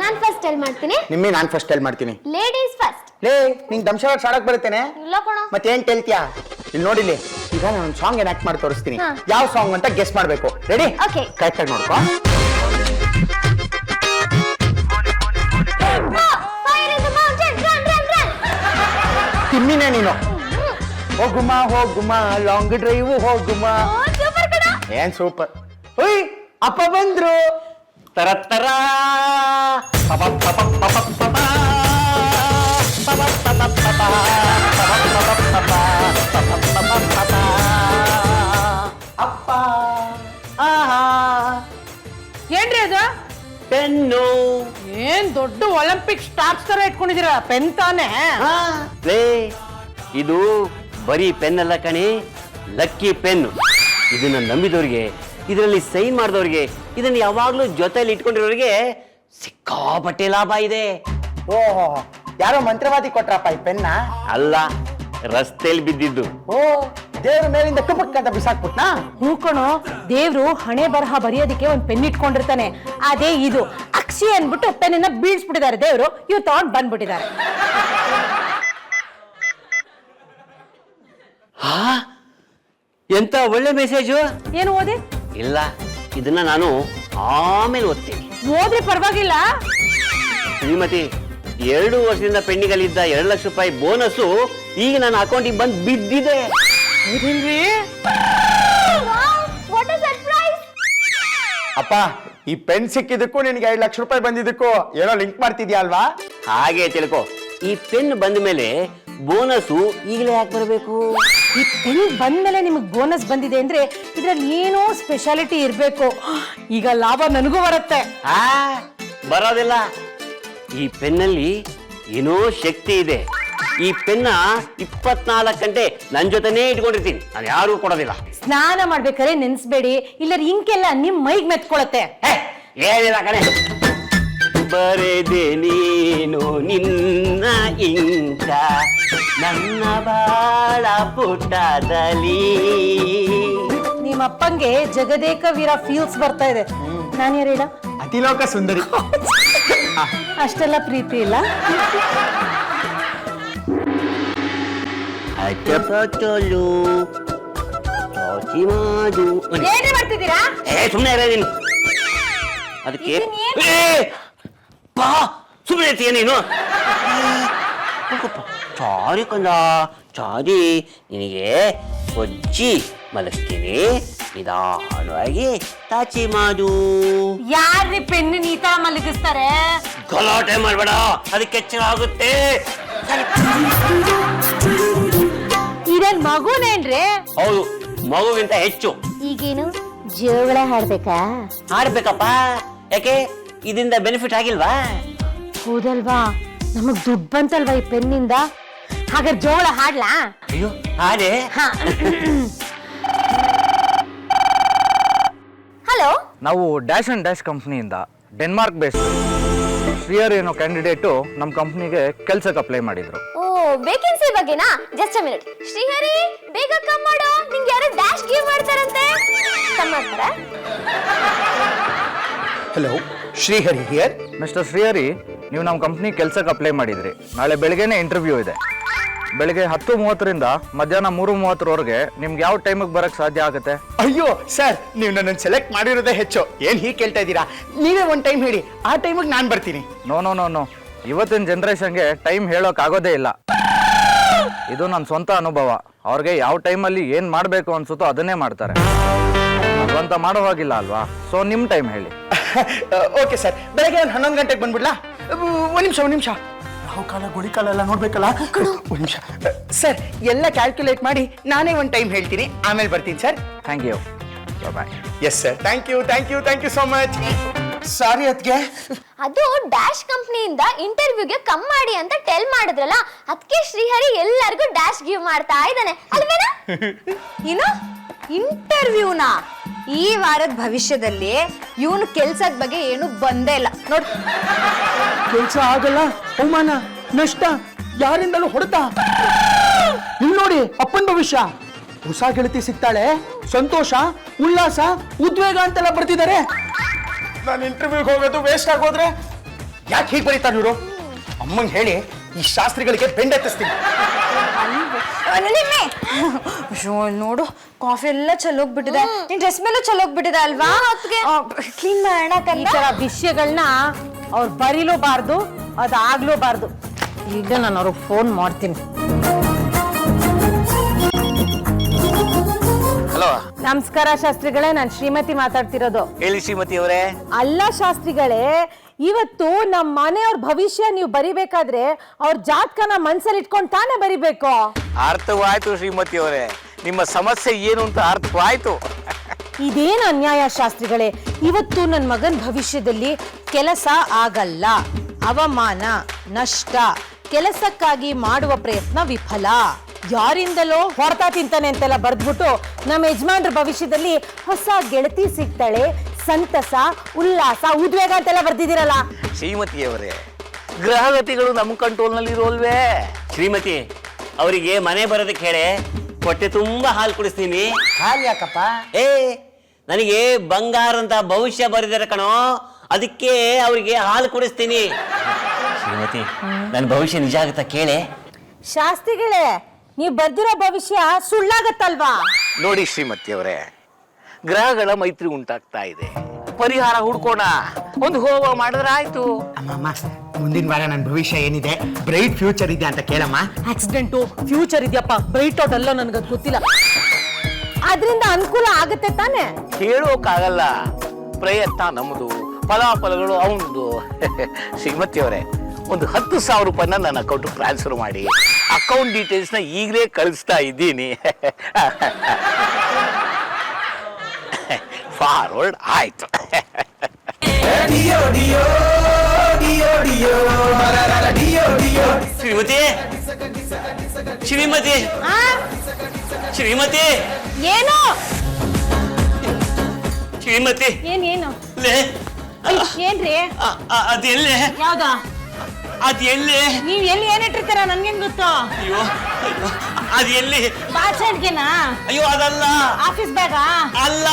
ನಾನ್ first tell ಮಾಡ್ತೀನಿ. ನಿಮ್ಮಿ ನಾನ್ first tell ಮಾಡ್ತೀನಿ. Ladies first. ಲೇ ನಿಂಗೆ ದಂಶವಾಡ್ ಸಾಡಕ್ ಬರುತ್ತೇನೆ? ಇಲ್ಲ ಕಣೋ. ಮತ್ತೇನ್ ಟೆಲ್ತ್ಯಾ? ಇಲ್ಲಿ ನೋಡಿಲಿ, ಈಗ ನಾನು ಒಂದು ಸಾಂಗ್ ಆಕ್ಟ್ ಮಾಡಿ ತೋರಿಸ್ತೀನಿ. ಯಾವ ಸಾಂಗ್ ಅಂತ ಗೆಸ್ ಮಾಡ್ಬೇಕು. ರೆಡಿ? ಓಕೆ. ಕರೆಕ್ಟ್ ಆಗಿ ನೋಡ್ಕೋ. ತಿಮ್ಮಿನೇ ನೀನು. ಹೋಗುಮ ಲಾಂಗ್ ಡ್ರೈವ್ ಹೋಗುಮ. ಏನ್ ಸೂಪರ್. ಓಯ್ ಅಪ್ಪ ಬಂದ್ರು. ತರ ಅಪ್ಪ. ಏನ್ರಿ ಅದು? ಪೆನ್ನು. ಏನ್ ದೊಡ್ಡ ಒಲಿಂಪಿಕ್ ಸ್ಟಾರ್ಸ್ ತರ ಇಟ್ಕೊಂಡಿದೀರ, ಪೆನ್ ತಾನೆ? ಲೇ ಇದು ಬರೀ ಪೆನ್ ಅಲ್ಲ ಕಣೆ, ಲಕ್ಕಿ ಪೆನ್. ಇದನ್ನ ನಂಬಿದವ್ರಿಗೆ, ಇದರಲ್ಲಿ ಸೈನ್ ಮಾಡಿದವ್ರಿಗೆ, ಇದನ್ನ ಯಾವಾಗ್ಲೂ ಜೊತೆಲಿ ಇಟ್ಕೊಂಡಿರೋರಿಗೆ ಸಿಕ್ಕಾಪಟ್ಟೆ ಲಾಭ ಇದೆ. ಓಹೋ, ಯಾರೋ ಮಂತ್ರವಾದಿ ಕೊಟ್ರಪ್ಪ ಈ ಪೆನ್ನ? ಅಲ್ಲ, ರಸ್ತೆಯಲ್ಲಿ ಬಿದ್ದಿದ್ದು. ಓ, ದೇವ್ರ ಮೇಲಿಂದ ಕಪಕ್ ಅಂತ ಬಿಸಾಕ್ಬಿಟ್ನಾ? ಹೂಕಣೋ, ದೇವ್ರು ಹಣೆ ಬರಹ ಬರೆಯೋದಕ್ಕೆ ಒಂದ್ ಪೆನ್ ಇಟ್ಕೊಂಡಿರ್ತಾನೆ. ಅದೇ ಇದು ಅಕ್ಷಿ ಅನ್ಬಿಟ್ಟು ಪೆನ್ನ ಬೀಳ್ಸ್ಬಿಟ್ಟಿದ್ದಾರೆ ದೇವ್ರು, ಇವ್ ತಗೊಂಡ್ ಬಂದ್ಬಿಟ್ಟಿದ್ದಾರೆ. ಹಾ, ಎಂತ ಒಳ್ಳೆ ಮೆಸೇಜು. ಏನು ಓದಿ? ಇಲ್ಲ, ಇದನ್ನ ನಾನು ಆಮೇಲೆ ಓದ್ತೀನಿ. ಓದ್ರಿ ಪರವಾಗಿಲ್ಲ. ಶ್ರೀಮತಿ, 2 ವರ್ಷದಿಂದ ಪೆಂಡಿಂಗಲ್ಲಿದ್ದ 2 ಲಕ್ಷ ರೂಪಾಯಿ ಬೋನಸ್ಸು ಈಗ ನನ್ನ ಅಕೌಂಟಿಗೆ ಬಂದು ಬಿದ್ದಿದೆ. ಅಪ್ಪ, ಈ ಪೆನ್ ಸಿಕ್ಕಿದಕ್ಕೂ ನಿನ್ಗೆ 2 ಲಕ್ಷ ರೂಪಾಯಿ ಬಂದಿದ್ದಕ್ಕೂ ಏನೋ ಲಿಂಕ್ ಮಾಡ್ತಿದ್ಯಾ ಅಲ್ವಾ? ಹಾಗೆ ತಿಳ್ಕೊ. ಈ ಪೆನ್ ಬಂದ ಮೇಲೆ ಬೋನಸ್ಸು ಈಗಲೇ ಯಾಕೆ ಬರಬೇಕು? ಈ ಪೆನ್ ಬಂದ್ಮೇಲೆ ನಿಮಗ್ ಬೋನಸ್ ಬಂದಿದೆ ಅಂದ್ರೆ ಇದ್ರಲ್ಲಿ ಏನೋ ಸ್ಪೆಷಾಲಿಟಿ ಇರ್ಬೇಕು. ಈಗ ಲಾಭ ನನಗೂ ಬರುತ್ತೆ. ಬರೋದಿಲ್ಲ. ಈ ಪೆನ್ನಲ್ಲಿ ಏನೋ ಶಕ್ತಿ ಇದೆ. ಈ ಪೆನ್ನ 24 ಗಂಟೆ ನನ್ನ ಜೊತೆನೇ ಇಟ್ಕೊಂಡಿರ್ತೀನಿ, ನಾನು ಯಾರಿಗೂ ಕೊಡೋದಿಲ್ಲ. ಸ್ನಾನ ಮಾಡ್ಬೇಕಾದ್ರೆ ನೆನ್ಸ್ಬೇಡಿ, ಇಲ್ಲ ಇಂಕೆಲ್ಲ ನಿಮ್ ಮೈಗ್ ಮೆತ್ಕೊಳತ್ತೆ. ಏನಿಲ್ಲ ಕಣೆ, ಬರೆದೆ ನೀನು ನಿನ್ನ ಇಂಕ ನನ್ನ ಬಾಳ ಪುಟದಲ್ಲಿ. ನಿಮ್ಮಪ್ಪಂಗೆ ಜಗದೇಕ ವೀರ ಫೀಲ್ಸ್ ಬರ್ತಾ ಇದೆ. ನಾನು ಯಾರು ಹೇಳ? ಅತಿಲೋಕ ಸುಂದರಿ. ಅಷ್ಟೆಲ್ಲ ಪ್ರೀತಿ ಇಲ್ಲ. ಏನೇ ಮಾಡ್ತಿದ್ದೀರಾ? ಸುಮ್ಮನೆ ಇರ ನೀನು. ಅದಕ್ಕೆ ಸುಮ್ಮನೆ ಇರ್ತೀಯ ನೀನು. ಚಾರಿ ಕಂದ, ಚಾರಿ, ನಿನಗೆ ಕೊಜ್ಜಿ ಮಲಗ್ತೀನಿ, ನಿಧಾನವಾಗಿ ತಾಚಿ ಮಾಡು. ಯಾರ್ರಿ ಪೆನ್ನು ನೀತ ಮಲಗಿಸ್ತಾರೆ? ಗಲಾಟೆ ಮಾಡ್ಬೇಡ, ಅದಕ್ಕೆ ಎಚ್ಚರ ಆಗುತ್ತೆ. ಇದನ್ ಮಗುನೇನ್ರಿ? ಹೌದು, ಮಗುವಿಂತ ಹೆಚ್ಚು. ಈಗೇನು ಜೋಗಳ ಹಾಡ್ಬೇಕಾ? ಆಡ್ಬೇಕಪ್ಪ. ಯಾಕೆ, ಇದರಿಂದ ಬೆನಿಫಿಟ್ ಆಗಿಲ್ವಾ? ಹೌದಲ್ವಾ, ನಮಗ್ ದುಡ್ಡು ಬಂತಲ್ವಾ ಈ ಪೆನ್ನಿಂದ. ಹಾಗಾದ್ರೆ ಜೋಳ ಹಾಡ್ಲಾ? ಅಯ್ಯೋ ಹಾಡೆ. ಹಲೋ, ನಾವು ಡ್ಯಾಶ್ ಅಂಡ್ ಡ್ಯಾಶ್ ಕಂಪ್ನಿಯಿಂದ ಡೆನ್ಮಾರ್ಕ್ ಬೇಸ್ಡ್ ಶ್ರೀಯರ್ ಏನೋ ಕ್ಯಾಂಡಿಡೇಟು ನಮ್ಮ ಕಂಪ್ನಿಗೆ ಕೆಲ್ಸಕ್ಕೆ ಅಪ್ಲೈ ಮಾಡಿದ್ರು. ಓ, ವೇಕೆನ್ಸಿ ಬಗ್ಗೆನಾ? Just a minute. ಶ್ರೀಹರಿ, ಬೇಗ ಕಮ್ ಮಾಡು, ನಿಂಗೆ ಯಾರು ಡ್ಯಾಶ್ ಗಿವ್ ಮಾಡ್ತಾರಂತೆ. ಕಮ್ ಮಾಡ್ತಾರಾ? Hello, Srihari here. Mister Srihari, ನೀವು ನಮ್ಮ ಕಂಪ್ನಿ ಕೆಲ್ಸಕ್ಕೆ ಅಪ್ಲೈ ಮಾಡಿದ್ರಿ. ನಾಳೆ ಬೆಳಗ್ಗೆನೇ ಇಂಟರ್ವ್ಯೂ ಇದೆ. ಬೆಳಗ್ಗೆ 10:30ರಿಂದ ಮಧ್ಯಾಹ್ನ 3:30ವರೆಗೆ ನಿಮ್ಗೆ ಯಾವ ಟೈಮಿಗೆ ಬರಕ್ಕೆ ಸಾಧ್ಯ ಆಗುತ್ತೆ? ಅಯ್ಯೋ ಸರ್, ನೀವು ನನ್ನನ್ನು ಸೆಲೆಕ್ಟ್ ಮಾಡಿರೋದೇ ಹೆಚ್ಚು. ಏನ್ ಹೀಗೆ ಕೇಳ್ತಾ ಇದ್ದೀರಾ? ನೀವೇ ಒಂದು ಟೈಮ್ ಹೇಳಿ, ಆ ಟೈಮಿಗೆ ನಾನು ಬರ್ತೀನಿ. ನೋ, ಇವತ್ತಿನ ಜನ್ರೇಷನ್ಗೆ ಟೈಮ್ ಹೇಳೋಕ್ಕಾಗೋದೇ ಇಲ್ಲ. ಇದು ನನ್ನ ಸ್ವಂತ ಅನುಭವ. ಅವ್ರಿಗೆ ಯಾವ ಟೈಮಲ್ಲಿ ಏನು ಮಾಡಬೇಕು ಅನ್ಸುತ್ತೋ ಅದನ್ನೇ ಮಾಡ್ತಾರೆ. ಅದಂತ ಮಾಡೋ ಹಾಗಿಲ್ಲ ಅಲ್ವಾ? ಸೊ ನಿಮ್ಮ ಟೈಮ್ ಹೇಳಿ. ಓಕೆ ಸರ್, ಬೆಳಗ್ಗೆ ಒಂದು 11 ಗಂಟೆಗೆ ಬಂದ್ಬಿಡ್ಲಾ? ಒಂದು ನಿಮಿಷ. ಯಾವ ಕಾಲ ಗುಳಿ ಕಾಲ ಎಲ್ಲ ನೋಡ್ಬೇಕಲ್ಲ. ಒಂದು ನಿಮಿಷ ಸರ್, ಎಲ್ಲ ಕ್ಯಾಲ್ಕುಲೇಟ್ ಮಾಡಿ ನಾನೇ ಒಂದು ಟೈಮ್ ಹೇಳ್ತೀನಿ, ಆಮೇಲೆ ಬರ್ತೀನಿ sir. Thank you. Bye. Yes sir, thank you so much. Sorry ಅದ್ಗೆ. ಅದು ಡ್ಯಾಶ್ ಕಂಪ್ನಿಯಿಂದ ಇಂಟರ್ವ್ಯೂಗೆ ಕಮ್ ಮಾಡಿ ಅಂತ ಟೆಲ್ ಮಾಡಿದ್ರಲ್ಲ, ಅದಕ್ಕೆ ಶ್ರೀಹರಿ ಎಲ್ಲರಿಗೂ ಡ್ಯಾಶ್ ಗಿವ್ ಮಾಡ್ತಾ ಇದ್ದಾನೆ ಅಲ್ವೇನಾ? ಏನು ಇಂಟರ್ವ್ಯೂನಾ? ಈ ವಾರದ ಭವಿಷ್ಯದಲ್ಲಿ ಇವನು ಕೆಲ್ಸದ ಬಗ್ಗೆ ಏನು ಬಂದೇ ಇಲ್ಲ ನೋಡಿ. ಕೆಲಸ ಆಗಲ್ಲ, ಅವಮಾನ, ನಷ್ಟ, ಯಾರಿಂದಲೂ ಹೊಡೆತ. ಇಲ್ಲಿ ನೋಡಿ, ಅಪ್ಪನ ಭವಿಷ್ಯ. ಹೊಸ ಗೆಳತಿ ಸಿಗ್ತಾಳೆ, ಸಂತೋಷ, ಉಲ್ಲಾಸ, ಉದ್ವೇಗ ಅಂತೆಲ್ಲ ಬರ್ತಿದ್ದಾರೆ. ನಾನು ಇಂಟರ್ವ್ಯೂಗೆ ಹೋಗೋದು ವೇಸ್ಟ್ ಆಗೋದ್ರೆ ಯಾಕೆ ಹೀಗೆ ಬರೀತಾರೆ ಇವರು? ಅಮ್ಮಂಗೆ ಹೇಳಿ ಈ ಶಾಸ್ತ್ರಿಗಳಿಗೆ ಬೆಂಡೆತ್ತಿಸ್ತೀನಿ. ನೋಡು ಕಾಫಿ ಎಲ್ಲ ಚೆಲ್ಲೋಗ್ಬಿಟ್ಟಿದೆ, ನಿನ್ ಡ್ರೆಸ್ ಮೇಲೂ ಚೆಲ್ಲೋಗ್ಬಿಟ್ಟಿದೆ ಅಲ್ವಾ? ಕ್ಲೀನ್ ಮಾಡೋಣ ಈ ತರ ವಿಷಯಗಳನ್ನ ಅವ್ರು ಬರೀಲೂಬಾರ್ದು, ಅದಾಗ್ಲೂಬಾರ್ದು. ಈಗ ನಾನು ಅವ್ರಿಗೆ ಫೋನ್ ಮಾಡ್ತೀನಿ. ಹಲೋ, ನಮಸ್ಕಾರ ಶಾಸ್ತ್ರಿಗಳೇ, ನಾನು ಶ್ರೀಮತಿ ಮಾತಾಡ್ತಿರೋದು. ಹೇಳಿ ಶ್ರೀಮತಿ ಅವರೇ. ಅಲ್ಲ ಶಾಸ್ತ್ರಿಗಳೇ, ಇವತ್ತು ನಮ್ಮ ಮನೆಯವ್ರ ಭವಿಷ್ಯ ನೀವು ಬರಿಬೇಕಾದ್ರೆ ಅವ್ರ ಜಾತಕನ ಮನ್ಸಲ್ಲಿ ಇಟ್ಕೊಂಡು ತಾನೇ ಬರಿಬೇಕು. ಅರ್ಥವಾಯ್ತು ಶ್ರೀಮತಿ ಅವರೇ, ನಿಮ್ಮ ಸಮಸ್ಯೆ ಏನು ಅಂತ ಅರ್ಥವಾಯ್ತು. ಇದೇನು ಅನ್ಯಾಯ ಶಾಸ್ತ್ರಿಗಳೇ, ಇವತ್ತು ನನ್ನ ಮಗನ ಭವಿಷ್ಯದಲ್ಲಿ ಕೆಲಸ ಆಗಲ್ಲ, ಅವಮಾನ, ನಷ್ಟ, ಕೆಲಸಕ್ಕಾಗಿ ಮಾಡುವ ಪ್ರಯತ್ನ ವಿಫಲ, ಯಾರಿಂದಲೋ ಹೊರತಾ ತಿಂತಾನೆ ಅಂತೆಲ್ಲ ಬರ್ದ್ಬಿಟ್ಟು ನಮ್ಮ ಯಜಮಾನ್ರ ಭವಿಷ್ಯದಲ್ಲಿ ಹೊಸ ಗೆಳತಿ ಸಿಗ್ತಾಳೆ, ಸಂತಸ, ಉಲ್ಲಾಸ, ಉದ್ವೇಗ ಅಂತೆಲ್ಲ ಬರ್ದಿದ್ದೀರಲ್ಲ. ಶ್ರೀಮತಿಯವರೇ, ಗ್ರಹಗತಿಗಳು ನಮ್ಮ ಕಂಟ್ರೋಲ್ನಲ್ಲಿ ಇರೋಲ್ವೇ? ಶ್ರೀಮತಿ ಅವರಿಗೆ ಮನೆ ಬರೋದಕ್ಕೆ ಹೇಳಿ, ಹೊಟ್ಟೆ ತುಂಬಾ ಹಾಲು ಕುಡಿಸ್ತೀನಿ. ಹಾಲು ಯಾಕಪ್ಪ? ಏ, ನನಗೆ ಬಂಗಾರ ಅಂತ ಭವಿಷ್ಯ ಬರೆದಿರ ಕಣೋ, ಅದಕ್ಕೆ ಅವರಿಗೆ ಹಾಲು ಕುಡಿಸ್ತೀನಿ. ಶ್ರೀಮತಿ, ನನ್ನ ಭವಿಷ್ಯ ನಿಜ ಆಗುತ್ತಾ ಕೇಳೆ. ಶಾಸ್ತ್ರಿಗಳೇ, ನೀವು ಬರ್ದಿರೋ ಭವಿಷ್ಯ ಸುಳ್ಳಾಗತ್ತಲ್ವಾ? ನೋಡಿ ಶ್ರೀಮತಿಯವರೇ, ಗ್ರಹಗಳ ಮೈತ್ರಿ ಉಂಟಾಗ್ತಾ ಇದೆ, ಪರಿಹಾರ ಹುಡ್ಕೋಣ, ಒಂದು ಹೋಮ ಮಾಡಿದ್ರೆ ಆಯ್ತು. ಅಮ್ಮ, ಮುಂದಿನ ವಾರ ನನ್ನ ಭವಿಷ್ಯ ಏನಿದೆ, ಬ್ರೈಟ್ ಫ್ಯೂಚರ್ ಇದೆ ಅಂತ ಕೇಳಮ್ಮ. ಆಕ್ಸಿಡೆಂಟು ಫ್ಯೂಚರ್ ಇದೆಯಪ್ಪ, ಬ್ರೈಟ್ ಔಟ್ ಅಲ್ಲ, ನನಗದು ಗೊತ್ತಿಲ್ಲ. ಅದರಿಂದ ಅನುಕೂಲ ಆಗುತ್ತೆ ತಾನೆ? ಹೇಳೋಕ್ಕಾಗಲ್ಲ, ಪ್ರಯತ್ನ ನಮ್ಮದು, ಫಲಾಫಲಗಳು ಅವನದು. ಶ್ರೀಮತಿಯವರೇ, ಒಂದು 10,000 ರೂಪಾಯಿನ ನನ್ನ ಅಕೌಂಟ್ ಟ್ರಾನ್ಸ್ಫರ್ ಮಾಡಿ, ಅಕೌಂಟ್ ಡೀಟೇಲ್ಸ್ನ ಈಗಲೇ ಕಳಿಸ್ತಾ ಇದ್ದೀನಿ. ಫಾರ್ವರ್ಡ್ ಆಯ್ತು. ಶ್ರೀಮತಿ, ಶ್ರೀಮತಿ, ಶ್ರೀಮತಿ, ಏನು ಶ್ರೀಮತಿ, ಏನು ಲೇ, ಏನ್ರಿ? ಅದೆಲ್ಲೇ, ಯಾವ್ದಾ? ಅದು ಎಲ್ಲಿ? ನೀವ್ ಎಲ್ಲಿ ಏನಿಟ್ಟಿರ್ತೀರ ನನ್ಗೇನ್ ಗೊತ್ತು? ಅಯ್ಯೋ, ಅದು ಎಲ್ಲಿ? ಬಾಚಡ್ಗೆನಾ? ಅಯ್ಯೋ, ಅದಲ್ಲ. ಆಫೀಸ್ ಬ್ಯಾಗ ಅಲ್ಲ,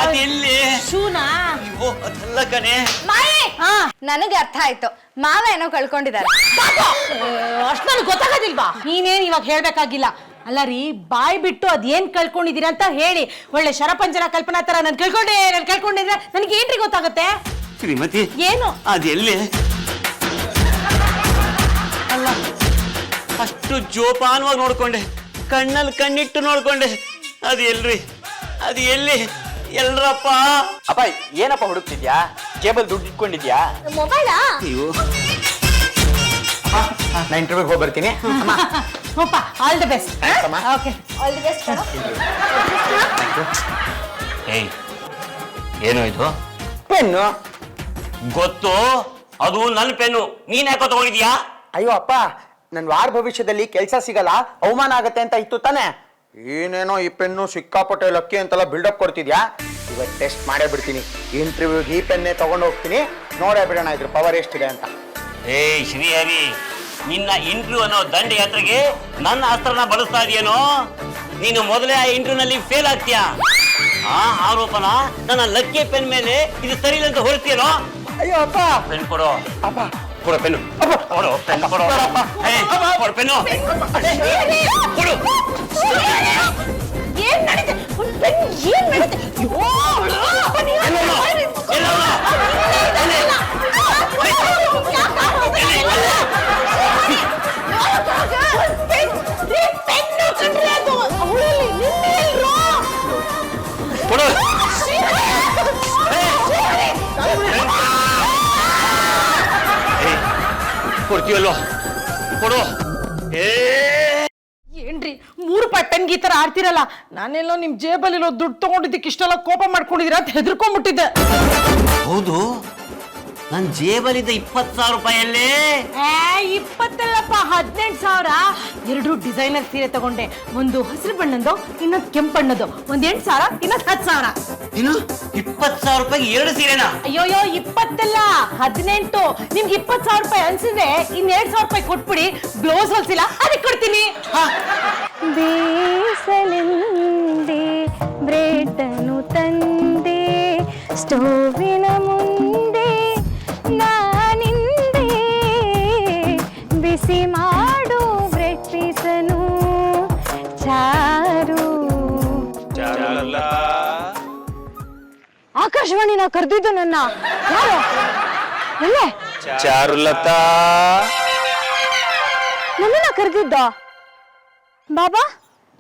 ಅದು ಎಲ್ಲಿ? ಶೂನಾ? ಅಯ್ಯೋ, ಅದಲ್ಲ ಕಣೆ. ನನಗೆ ಅರ್ಥ ಆಯ್ತು, ಮಾವ ಏನೋ ಕಳ್ಕೊಂಡಿದ್ದಾರೆ. ಅಷ್ಟು ನನಗೆ ಗೊತ್ತಾಗೋದಿಲ್ವಾ? ನೀನೇನ್ ಇವಾಗ ಹೇಳ್ಬೇಕಾಗಿಲ್ಲ. ಅಲ್ಲ ರೀ, ಬಾಯ್ ಬಿಟ್ಟು ಅದೇನ್ ಕಳ್ಕೊಂಡಿದೀರ ಅಂತ ಹೇಳಿ. ಒಳ್ಳೆ ಶರಪಂಜನ ಕಲ್ಪನಾ ತರ ನಾನು ಕಳ್ಕೊಂಡಿದ್ರೆ ನನಗೆ ಏನ್ರಿ ಗೊತ್ತಾಗುತ್ತೆ? ಶ್ರೀಮತಿ, ಏನು? ಅದು ಎಲ್ಲಿ? ಅಲ್ಲ, ಅಷ್ಟು ಜೋಪಾನವಾಗಿ ನೋಡ್ಕೊಂಡೆ, ಕಣ್ಣಲ್ಲಿ ಕಣ್ಣಿಟ್ಟು ನೋಡ್ಕೊಂಡೆ. ಅದು ಎಲ್ರಿ? ಅದು ಎಲ್ಲಿ? ಎಲ್ರಪ್ಪ? ಅಪ್ಪ, ಏನಪ್ಪ ಹುಡುಕ್ತಿದ್ಯಾ? ಕೇಬಲ್ ದುಡ್ಡು ಇಟ್ಕೊಂಡಿದ್ಯಾ? ಮೊಬೈಲಾ? ಅಯ್ಯೋ, ನಾ ಇಂಟರ್ವ್ಯೂಗೆ ಹೋಗಿ ಬರ್ತೀನಿ. ಹೋಪ, ಆಲ್ ದಿ ಬೆಸ್ಟ್. ಅಮ್ಮ. ಓಕೆ, ಆಲ್ ದಿ ಬೆಸ್ಟ್ ಕಣೋ. ಏಯ್, ಏನು ಇದು? ಪೆನ್ನು. ಗೊತ್ತು, ಅದು ನನ್ನ ಪೆನ್ನು. ನೀನ್ ಯಾಕೋ ತಗೊಂಡಿದ್ಯಾ? ಅಯ್ಯೋ ಅಪ್ಪ, ನನ್ನ ವಾರ ಭವಿಷ್ಯದಲ್ಲಿ ಕೆಲಸ ಸಿಗಲ್ಲ, ಅವಮಾನ ಆಗತ್ತೆ ಅಂತ ಇತ್ತು ತಾನೆ. ಏನೇನೋ ಈ ಪೆನ್ನು ಸಿಕ್ಕಾಪಟ್ಟೆ ಲಕ್ಕಿ ಅಂತೆಲ್ಲ ಬಿಲ್ಡಪ್ ಕೊಡ್ತಿದ್ಯಾ. ಇವತ್ತು ಟೆಸ್ಟ್ ಮಾಡೇ ಬಿಡ್ತೀನಿ. ಇಂಟರ್ವ್ಯೂಗೆ ಈ ಪೆನ್ನೇ ತಗೊಂಡು ಹೋಗ್ತೀನಿ, ನೋಡೇ ಬಿಡೋಣ ಇದ್ರ ಪವರ್ ಎಷ್ಟಿದೆ ಅಂತ. ಏಯ್ ಶ್ರೀಹರಿ, ನಿನ್ನ ಇಂಟರ್ವ್ಯೂ ಅನ್ನೋ ದಂಡ ಯಾತ್ರೆಗೆ ನನ್ನ ಅಸ್ತ್ರನ ಬಳಸ್ತಾ ಇದೆಯೇನೋ? ನೀನು ಮೊದಲೇ ಆ ಇಂಟರ್ವ್ಯೂನಲ್ಲಿ ಫೇಲ್ ಆಗ್ತೀಯಾ? ಆ ಆರೋಪನ ನನ್ನ ಲಕ್ಕಿ ಪೆನ್ ಮೇಲೆ ಇದು ಸರಿ ಇಲ್ಲ ಅಂತ ಹೊರತೀಯನೋ? ಅಯ್ಯೋ ಅಪ್ಪ. ಪೆನ್ ಕೊಡು. ಅಪ್ಪ ಕೊಡು ಪೆನ್ನು. ಕೊಡು ಪೆನ್ ಕೊಡು. ಏಯ್, ಕೊಡು ಪೆನ್ನು. ಕೊಡು. ಏನ್ ನಡೀತೆ? ಒಂದ್ ಪೆನ್ ಏನ್ ನಡೀತೆ? ಕೊಡು. ಕೊಡ್ತೀವಲ್ಲೋ, ಕೊಡು. ಏನ್ರಿ 3 ರೂಪಾಯಿ ಪೆನ್ಗೆ ಈ ತರ ಆಡ್ತಿರಲ್ಲ? ನಾನೆಲ್ಲೋ ನಿಮ್ ಜೇಬಲ್ಲಿರೋ ದುಡ್ಡು ತಗೊಂಡಿದ್ದಕ್ಕೆ ಇಷ್ಟೆಲ್ಲ ಕೋಪ ಮಾಡ್ಕೊಂಡಿದ್ದೀರಾ ಅಂತ ಹೆದರ್ಕೊಂಡ್ಬಿಟ್ಟಿದ್ದೆ. ಹೌದು, ನನ್ನ ಜೇಬಲ್ಲಿದ್ದ 20,000 ರೂಪಾಯಿಯಲ್ಲೇ 20 18,000. 2 ಡಿಸೈನರ್ ಸೀರೆ ತಗೊಂಡೆ. ಒಂದು ಹಸಿರು ಬಣ್ಣದ್ದು, ಇನ್ನೊಂದು ಕೆಂಪು ಬಣ್ಣದ್ದು. ಒಂದ್ 8,000, ಇನ್ನೊಂದು 10,000. ಇನ್ನು 20,000 ರೂಪಾಯಿಗೆ 2 ಸೀರೆನಾ? ಅಯ್ಯೋಯ್ಯೋ, 20 ಅಲ್ಲ 18. ನಿಮ್ಗೆ 20,000 ರೂಪಾಯಿ ಅನ್ಸಿದ್ರೆ ಇನ್ 2,000 ರೂಪಾಯಿ ಕೊಟ್ಬಿಡಿ. ಬ್ಲೌಸ್ ಹೊಲ್ಸಿಲ್ಲ, ಅದಕ್ಕೆ ಕೊಡ್ತೀನಿ. ಬೇಸಲಿಂದೆ ಬ್ರೆಡ್ಡನ್ನು ತಂದೆ, ಸ್ಟೋವಿನ ಮುಂದೆ ನಾನಿಂದೆ ಆಕಾಶವಾಣಿನ ಕರೆದಿದ್ದು ನನ್ನ ಯಾರು ಎಲ್ಲೇ ಚಾರುಲತಾ ನನ್ನನ್ನ ಕರೆದಿದ್ದ ಬಾಬಾ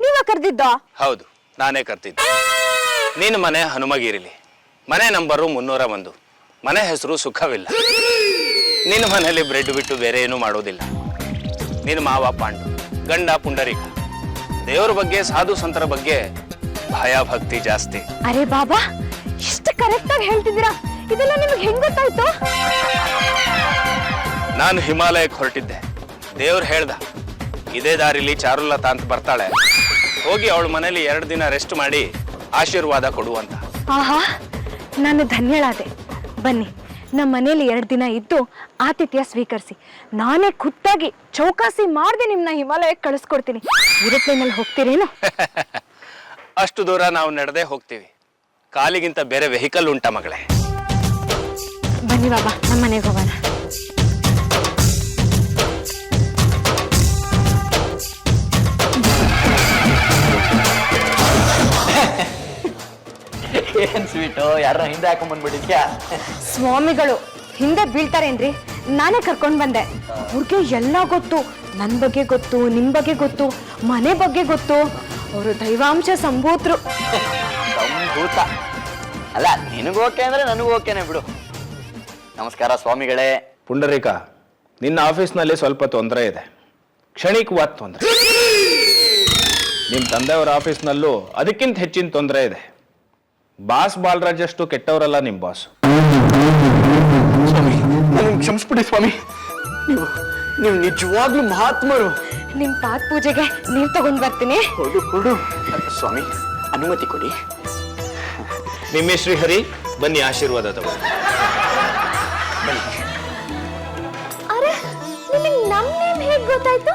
ನೀವ ಕರೆದಿದ್ದ ಹೌದು, ನಾನೇ ಕರ್ತಿದ್ದೆ. ನಿನ್ನ ಮನೆ ಹನುಮಗಿರಿಲಿ, ಮನೆ ನಂಬರು 301, ಮನೆ ಹೆಸರು ಸುಖವಿಲ್ಲ. ನಿನ್ನ ಮನೆಯಲ್ಲಿ ಬ್ರೆಡ್ ಬಿಟ್ಟು ಬೇರೆ ಏನೂ ಮಾಡೋದಿಲ್ಲ. ನಿನ್ನ ಮಾವ ಪಾಂಡು, ಗಂಡ ಪುಂಡರೀಕ. ದೇವರ ಬಗ್ಗೆ, ಸಾಧು ಸಂತರ ಬಗ್ಗೆ ಭಯ ಭಕ್ತಿ ಜಾಸ್ತಿ. ಅರೆ ಬಾಬಾ, ಇಷ್ಟು ಕರೆಕ್ಟ್ ಆಗಿ ಹೇಳ್ತಿದ್ದೀರಾ, ಇದೆಲ್ಲ ನಿಮ್ಗೆ ಹೆಂಗ್ ಗೊತ್ತಾಯ್ತು? ನಾನು ಹಿಮಾಲಯಕ್ಕೆ ಹೊರಟಿದ್ದೆ. ದೇವ್ರು ಹೇಳ್ದ, ಇದೇ ದಾರಿಲಿ ಚಾರುಲತಾ ಅಂತ ಬರ್ತಾಳೆ, ಹೋಗಿ ಅವಳ ಮನೇಲಿ 2 ದಿನ ರೆಸ್ಟ್ ಮಾಡಿ ಆಶೀರ್ವಾದ ಕೊಡು ಅಂತ. ಆಹಾ, ನಾನು ಧನ್ಯಳಾದೆ. ಬನ್ನಿ, ನಮ್ಮ ಮನೇಲಿ 2 ದಿನ ಇದ್ದು ಆತಿಥ್ಯ ಸ್ವೀಕರಿಸಿ. ನಾನೇ ಖುದ್ದಾಗಿ ಚೌಕಾಸಿ ಮಾಡದೆ ನಿಮ್ನ ಹಿಮಾಲಯಕ್ಕೆ ಕಳಿಸ್ಕೊಡ್ತೀನಿ. ಏರೋಪ್ಲೇನಲ್ಲಿ ಹೋಗ್ತೀರೇನು? ಅಷ್ಟು ದೂರ ನಾವು ನಡೆದೇ ಹೋಗ್ತೀವಿ. ಕಾಲಿಗಿಂತ ಬೇರೆ ವೆಹಿಕಲ್ ಉಂಟ ಮಗಳೇ? ಬನ್ನಿ ಬಾಬಾ, ನಮ್ಮ ಮನೆಗೆ ಹೋಗೋಣ. ಏನ್ ಸ್ವೀಟು, ಯಾರ ಹಿಂದೆ ಹಾಕೊಂಡ್ ಬಂದ್ಬಿಟ್ಟಿದ್ಯಾ? ಸ್ವಾಮಿಗಳು ಹಿಂದೆ ಬೀಳ್ತಾರೇನ್ರಿ? ನಾನೇ ಕರ್ಕೊಂಡ್ ಬಂದೆ. ಅವ್ರಿಗೆ ಎಲ್ಲ ಗೊತ್ತು, ನನ್ ಬಗ್ಗೆ ಗೊತ್ತು, ನಿಮ್ ಬಗ್ಗೆ ಗೊತ್ತು, ಮನೆ ಬಗ್ಗೆ ಗೊತ್ತು. ಅವರು ದೈವಾಂಶ ಸಂಭೂತರು. ಸಂಭೂತ ಅಲ್ಲ, ನಿನಗೂ ಓಕೆ ಅಂದ್ರೆ ನನಗೂ ಓಕೆನೆ ಬಿಡು. ನಮಸ್ಕಾರ ಸ್ವಾಮಿಗಳೇ. ಪುಂಡರೀಕ, ನಿನ್ನ ಆಫೀಸ್ನಲ್ಲಿ ಸ್ವಲ್ಪ ತೊಂದರೆ ಇದೆ, ಕ್ಷಣಿಕವಾದ ತೊಂದರೆ. ನಿಮ್ಮ ತಂದೆಯವರ ಆಫೀಸ್ನಲ್ಲೂ ಅದಕ್ಕಿಂತ ಹೆಚ್ಚಿನ ತೊಂದರೆ ಇದೆ. ಬಾಸ್ ಬಾಲರಾಜ್ ಅಷ್ಟು ಕೆಟ್ಟವರಲ್ಲ ನಿಮ್ಮ ಬಾಸ್. ಸ್ವಾಮಿ, ನನಗೆ ಕ್ಷಮಿಸ್ಬಿಡಿ ಸ್ವಾಮಿ. ನೀವು ನಿಜವಾಗ್ಲೂ ಮಹಾತ್ಮರು. ನಿಮ್ ಪಾತ್ ಪೂಜೆಗೆ ನೀವ್ ತಗೊಂಡ್ ಬರ್ತೀನಿ. ಕೊಡು. ಸ್ವಾಮಿ ಅನುಮತಿ ಕೊಡಿ. ನಿಮ್ಮೆ ಶ್ರೀಹರಿ, ಬನ್ನಿ ಆಶೀರ್ವಾದ ತಗೊಳ್ಳಿ. ಅರೆ, ನಿಮಗೆ ನಮ್ಮ ನೇಮ್ ಹೇಗೆ ಗೊತ್ತಾಯ್ತು?